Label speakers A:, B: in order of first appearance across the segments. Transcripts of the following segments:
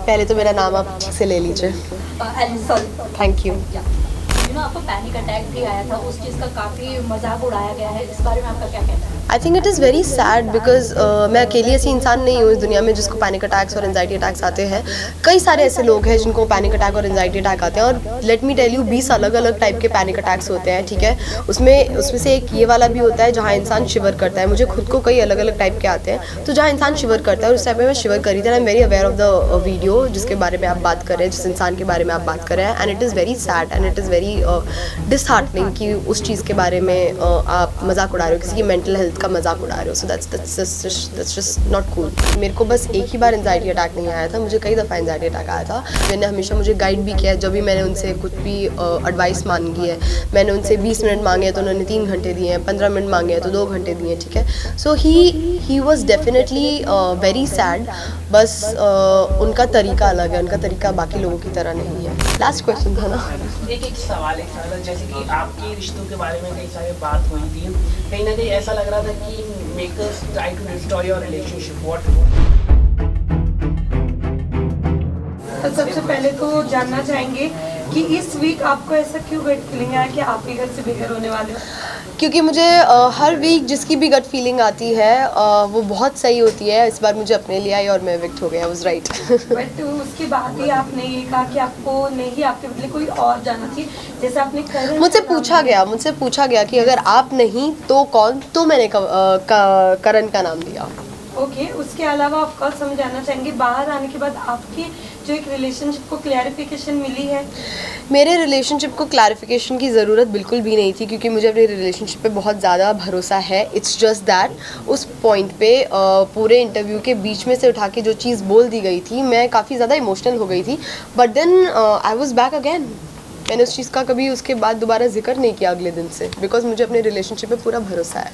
A: पहले तो मेरा नाम आप ठीक से ले लीजिए। Thank you.
B: आपको पैनिक अटैक भी आया था, उस चीज़ का काफ़ी मजाक उड़ाया गया है, इस बारे में आपका क्या कहना है?
A: I think it is very sad because मैं अकेली ऐसी इंसान नहीं हूँ इस दुनिया में जिसको पैनिक अटैक्स और एंजाइटी अटैक्स आते हैं। कई सारे ऐसे लोग हैं जिनको पैनिक अटैक और एंजाइटी अटैक आते हैं, और लेट मी टेल यू 20 अलग अलग टाइप के पैनिक अटैक्स होते हैं, ठीक है। उसमें से एक ये वाला भी होता है जहाँ इंसान शिवर करता है। मुझे खुद को कई अलग अलग टाइप के आते हैं, तो जहाँ इंसान शिवर करता है उस टाइप में मैं शिवर करी थी। I am very aware of the video जिसके बारे में आप बात कर रहे हैं, जिस इंसान के बारे में आप बात कर रहे हैं, and it is very sad and it is very disheartening कि उस चीज़ के बारे में आप मजाक उड़ा रहे हो, किसी की मेंटल हेल्थ का मजाक उड़ा रहे हो। So that's just not cool. मेरे को बस एक ही बार एंजाइटी अटैक नहीं आया था, मुझे कई दफ़ा एंजाइटी अटैक आया था। मैंने हमेशा मुझे गाइड भी किया है, जब भी मैंने उनसे कुछ भी एडवाइस मांगी है। मैंने उनसे 20 मिनट मांगे हैं तो उन्होंने 3 घंटे दिए हैं, 15 मिनट मांगे हैं तो 2 घंटे दिए हैं, ठीक है। So he was definitely very sad. बस उनका तरीका अलग है, उनका तरीका बाकी लोगों की तरह नहीं है। लास्ट क्वेश्चन था ना।
C: एक सवाल है, जैसे कि आपके रिश्तों के बारे में कई सारी बात हुई थी, कहीं ना कहीं ऐसा लग रहा था कि makers try to destroy your relationship. What?
D: तो सबसे पहले तो जानना चाहेंगे कि इस वीक आपको ऐसा क्यों गट फीलिंग आया कि आप ही घर से बेघर होने वाले हो?
A: क्योंकि मुझे हर वीक जिसकी भी गट फीलिंग आती है वो बहुत सही होती है। इस बार मुझे अपने लिए आई और मैं विक्ट हो गया। I was right.
D: बट उसके बाद भी आपने ये कहा कि आपको नहीं, आपके बदले कोई और जाना चाहिए, जैसे आपने
A: मुझसे पूछा गया कि अगर आप नहीं तो कौन, तो मैंने करण का नाम दिया।
D: ओके, उसके अलावा आप कल समझाना चाहेंगे बाहर आने के बाद आपकी जो एक रिलेशनशिप को क्लैरिफिकेशन मिली है?
A: मेरे रिलेशनशिप को क्लैरिफिकेशन की ज़रूरत बिल्कुल भी नहीं थी, क्योंकि मुझे अपने रिलेशनशिप पे बहुत ज़्यादा भरोसा है। इट्स जस्ट दैट उस पॉइंट पे पूरे इंटरव्यू के बीच में से उठा के जो चीज़ बोल दी गई थी, मैं काफ़ी ज़्यादा इमोशनल हो गई थी। But then I was back again. मैंने उस चीज़ का कभी उसके बाद दोबारा जिक्र नहीं किया अगले दिन से, बिकॉज मुझे अपने रिलेशनशिप पे पूरा भरोसा है।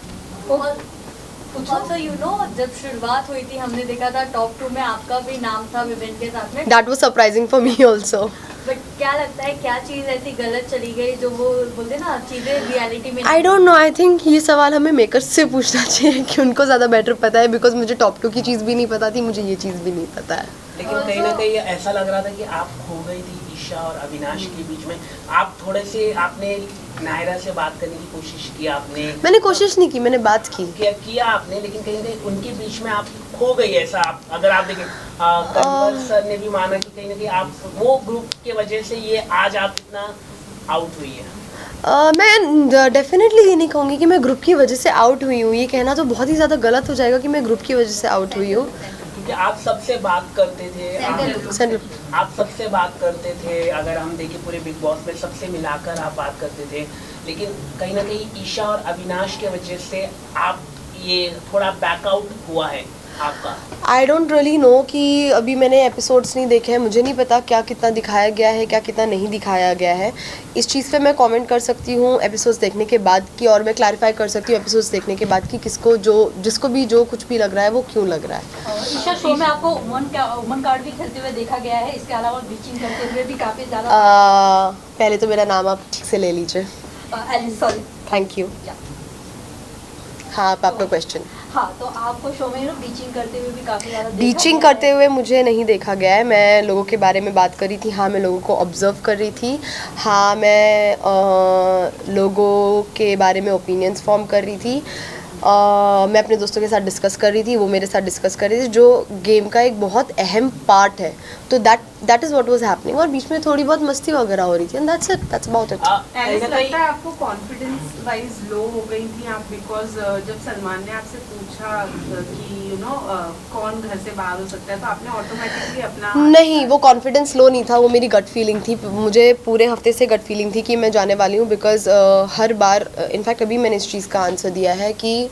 B: Also, you know, जब शुरुआत हुई थी हमने देखा था टॉप 2 में आपका भी नाम था विवेन के साथ में।
A: That was surprising for me also.
B: But क्या लगता है क्या चीज़ ऐसी गलत चली गई जो वो बोलते ना चीज़ें रियलिटी में?
A: I don't know. I think ये सवाल हमें मेकर्स से पूछना चाहिए कि उनको ज़्यादा बेटर पता है, बिकॉज मुझे टॉप 2 की चीज़ भी नहीं पता थी, मुझे ये चीज़ भी नहीं पता है।
C: लेकिन कहीं ना कहीं ऐसा लग रहा था कि आप खो गई थी ईशा और अविनाश के बीच में। आप थोड़े से आपने नायरा से बात करने की कोशिश की आपने?
A: मैंने कोशिश नहीं की, मैंने बात की।
C: किया आपने, लेकिन कहीं ना कहीं उनके बीच में आप खो गई। ऐसा अगर आप देखें, कन्वर सर ने भी माना कि कहीं ना कहीं आप वो ग्रुप की वजह से ये आज आप इतना आउट हुई है।
A: मैं डेफिनेटली ये नहीं कहूँगी कि मैं ग्रुप की वजह से आउट हुई हूँ। ये कहना तो बहुत ही ज़्यादा गलत हो जाएगा कि मैं ग्रुप की वजह से आउट हुई हूँ।
C: क्योंकि आप सबसे बात करते थे, आप सबसे बात करते थे। अगर हम देखें पूरे बिग बॉस में सबसे मिलाकर आप बात करते थे, लेकिन कहीं ना कहीं ईशा और अविनाश के वजह से आप ये थोड़ा बैकआउट हुआ है आपका।
A: आई डोंट रियली नो कि अभी मैंने एपिसोड्स नहीं देखे हैं, मुझे नहीं पता क्या कितना दिखाया गया है, क्या कितना नहीं दिखाया गया है। इस चीज़ पे मैं कमेंट कर सकती हूँ एपिसोड्स देखने के बाद की, और मैं क्लैरिफाई कर सकती हूँ एपिसोड्स देखने के बाद कि जिसको भी जो कुछ भी लग रहा है वो क्यों लग रहा है।
B: ईशा, शो में आपको वुमन कार्ड भी खेलते हुए देखा गया है, इसके अलावा बीचिंग करते हुए भी काफ़ी ज़्यादा।
A: पहले तो मेरा नाम आप ठीक से ले लीजिए। Thank you. हाँ, आपका क्वेश्चन।
B: हाँ, तो आपको शो में बीचिंग करते हुए भी काफ़ी ज़्यादा
A: बीचिंग करते हुए मुझे नहीं देखा गया है। मैं लोगों के बारे में बात कर रही थी। हाँ, मैं लोगों को ऑब्ज़र्व कर रही थी। हाँ, मैं लोगों के बारे में ओपिनियंस फॉर्म कर रही थी। मैं अपने दोस्तों के साथ डिस्कस कर रही थी, वो मेरे साथ डिस्कस कर रही थी, जो गेम का एक बहुत अहम पार्ट है। तो that is what was happening, और बीच में थोड़ी बहुत मस्ती वगैरह हो रही थी, and that's it, that's about it.
D: ऐसा लगता है आपको कॉन्फिडेंस वाइज लो हो गई थी आप, बिकॉज जब सलमान ने आपसे पूछा कि कौन घर से बाहर हो सकता है, तो आपने ऑटोमेटिकली अपना
A: नहीं, वो कॉन्फिडेंस लो नहीं था, वो मेरी गट फीलिंग थी। मुझे पूरे हफ्ते से गट फीलिंग थी कि मैं जाने वाली हूँ, बिकॉज हर बार इनफैक्ट अभी मैंने इस चीज़ का आंसर दिया है कि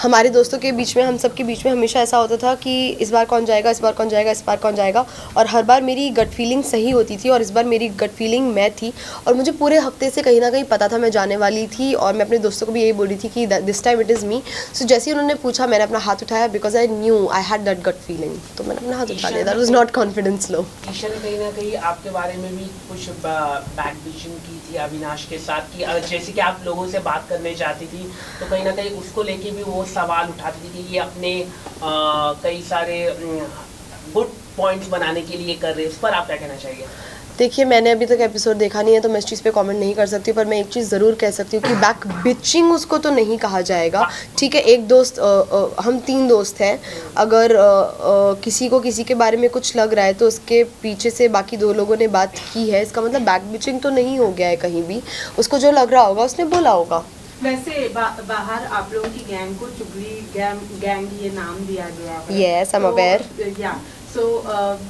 A: हमारे दोस्तों के बीच में, हम सब के बीच में हमेशा ऐसा होता था कि इस बार कौन जाएगा, इस बार कौन जाएगा, इस बार कौन जाएगा, और हर बार मेरी गट फीलिंग सही होती थी, और इस बार मेरी गट फीलिंग मैं थी, और मुझे पूरे हफ्ते से कहीं ना कहीं पता था मैं जाने वाली थी, और मैं अपने दोस्तों को भी यही बोल रही थी कि this time it is me. So जैसे ही उन्होंने पूछा, मैंने अपना हाथ उठाया, because I knew I had that gut feeling, तो मैंने अपना हाथ उठा लिया। That was not confidence low.
C: Isha ने कहीं ना कहीं आपके बारे में भी कुछ बैक बिचिंग की थी अविनाश के साथ, कि जैसे कि आप लोगों से बात करने जाती थी तो कहीं ना कहीं उसको लेके भी वो सवाल उठाती थी कि ये अपने कई सारे गुड पॉइंट्स बनाने के लिए कर रहे हैं, इस पर आप क्या कहना चाहिए?
A: देखिए, मैंने अभी तक एपिसोड देखा नहीं है तो मैं इस चीज़ पे कमेंट नहीं कर सकती, पर मैं एक चीज़ ज़रूर कह सकती हूँ कि बैक बिचिंग उसको तो नहीं कहा जाएगा, ठीक है। एक दोस्त हम 3 दोस्त हैं, अगर किसी को किसी के बारे में कुछ लग रहा है तो उसके पीछे से बाकी 2 लोगों ने बात की है, इसका मतलब बैक बिचिंग तो नहीं हो गया है कहीं भी। उसको जो लग रहा होगा उसने बोला होगा।
D: वैसे बाहर आप लोगों की गैंग को चुगली गैंग ये नाम दिया गया है।
A: Yes, I'm aware.
D: So,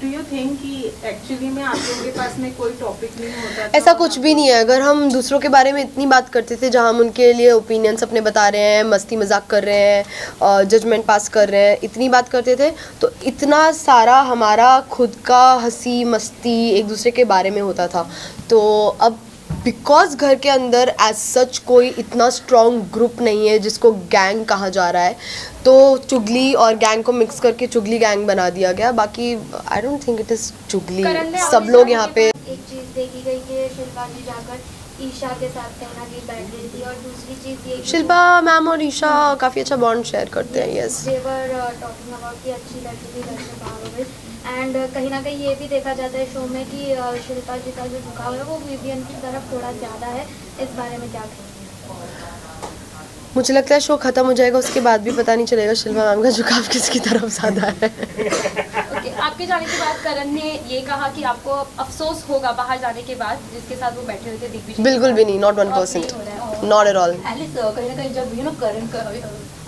D: do you think कि एक्चुअली में आप लोगों के पास में कोई टॉपिक नहीं होता था?
A: ऐसा कुछ भी नहीं है। अगर हम दूसरों के बारे में इतनी बात करते थे जहाँ हम उनके लिए ओपिनियंस अपने बता रहे हैं, मस्ती मजाक कर रहे हैं, जजमेंट पास कर रहे हैं, इतनी बात करते थे तो इतना सारा हमारा खुद का हंसी मस्ती एक दूसरे के बारे में होता था। तो अब बिकॉज घर के अंदर एज सच कोई इतना स्ट्रॉन्ग ग्रुप नहीं है जिसको गैंग कहा जा रहा है, तो चुगली और गैंग को मिक्स करके चुगली गैंग बना दिया गया। बाकी I don't think it is चुगली। सब लोग यहाँ पे
E: एक चीज़ देखी गई कि शिल्पा जी जाकर ईशा के साथ कहीं ना कहीं बैठ रही थी, और दूसरी चीज़ ये
A: शिल्पा मैम और ईशा काफ़ी अच्छा बॉन्ड शेयर करते हैं। यस,
E: देवर टॉकिंग अबाउट कि अच्छी लड़की थी, घर से बाहर हो गई। एंड कहीं ना कहीं ये भी देखा जाता है शो में कि शिल्पा जी का जो झुकाव है वो विवियन की तरफ थोड़ा ज़्यादा है। इस बारे में क्या कहेंगे?
A: मुझे लगता है शो ख़त्म हो जाएगा उसके बाद भी पता नहीं चलेगा शिल्पा मैम का झुकाव किसकी तरफ ज़्यादा है।
F: ओके, आपके जाने के बाद करण ने ये कहा कि आपको अफसोस होगा बाहर जाने के बाद, जिसके साथ वो बैठे हुए थे दिग्विजय।
A: बिल्कुल भी नहीं, not 1%, not at all.
F: Alice, कहीं ना कहीं जब करण का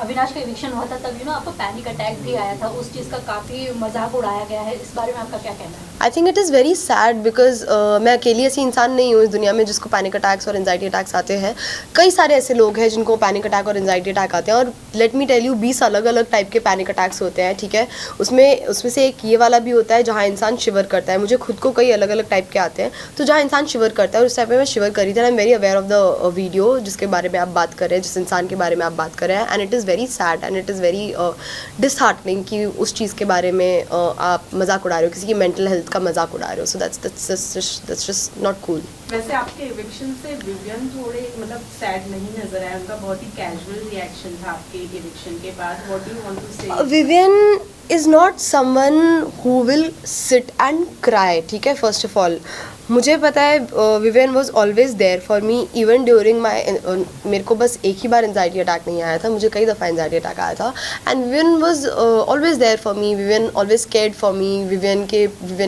F: अविनाश का इविक्शन हुआ था तब आपको पैनिक अटैक भी आया था, उस चीज़ का काफ़ी मजाक उड़ाया गया है, इस बारे में आपका क्या कहना है?
A: I think it is very sad because मैं अकेली ऐसी इंसान नहीं हूँ इस दुनिया में जिसको पैनिक अटैक्स और एंजाइटी अटैक्स आते हैं। कई सारे ऐसे लोग हैं जिनको पैनिक अटैक और एंजाइटी अटैक आते हैं, और लेट मी टेल यू 20 अलग अलग टाइप के पैनिक अटैक्स होते हैं, ठीक है। उसमें से एक ये वाला भी होता है जहाँ इंसान शिवर करता है। मुझे खुद को कई अलग अलग टाइप के आते हैं, तो जहाँ इंसान शिवर करता है उस टाइप में मैं शिवर करी थी। I am very aware of the video जिसके बारे में आप बात कर रहे हैं, जिस इंसान के बारे में आप बात कर रहे हैं, and it is very sad and it is very disheartening कि उस चीज़ के बारे में आप मजाक उड़ा रहे हो, किसी की मेंटल हेल्थ का मजाक उड़ा रहे हो। So that's just not cool.
D: वैसे आपके इविक्शन से विवियन थोड़े मतलब सैड नहीं नजर आया, उनका बहुत ही कैजुअल रिएक्शन था आपके इविक्शन के बाद। What do you want to say?
A: Vivian is not someone who will sit and cry, ठीक है। फर्स्ट ऑफ ऑल मुझे पता है Vivian was always there for me even during my मेरे को बस एक ही बार एंजाइटी अटैक नहीं आया था, मुझे कई दफ़ा एंजाइटी अटैक आया था, and Vivian was always there for me. Vivian always cared for me. Vivian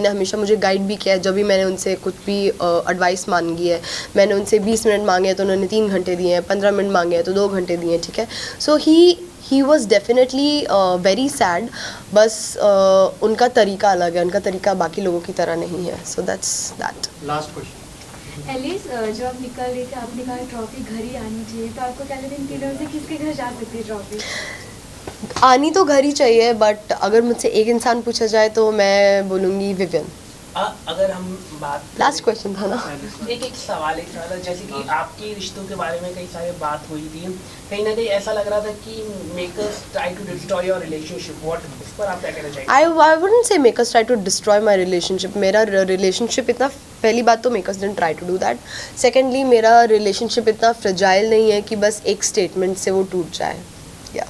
A: ने हमेशा मुझे गाइड भी किया है जब भी मैंने उनसे कुछ भी एडवाइस मांगी है। मैंने उनसे 20 मिनट मांगे हैं तो उन्होंने 3 घंटे दिए हैं, 15 मिनट मांगे हैं तो 2 घंटे दिए हैं, ठीक है। So he was definitely very sad, बस उनका तरीका अलग है, उनका तरीका बाकी लोगों की तरह नहीं है। So that's that.
G: Last question.
B: Alice, जब आप निकल रही थी आपने कहा ट्रॉफी घर ही आनी चाहिए, तो आपको क्या लगता है इन तीनों से किसके घर जा सकती है ट्रॉफी?
A: आनी तो घर ही चाहिए, बट अगर मुझसे एक इंसान पूछा जाए तो मैं बोलूँगी विवियन।
C: अगर हम बात
A: लास्ट क्वेश्चन था ना।
C: एक सवाल था, जैसे कि आपके रिश्तों के बारे में कई सारी बात हुई थी, कहीं ना कहीं ऐसा लग रहा था कि makers try to destroy your relationship. What, इस पर आप क्या कहना चाहिए?
A: I wouldn't say makers try to destroy my relationship. मेरा रिलेशनशिप इतना, पहली बात तो makers didn't try to do that. Secondly मेरा रिलेशनशिप इतना फ्रेजाइल नहीं है कि बस एक स्टेटमेंट से वो टूट जाए। या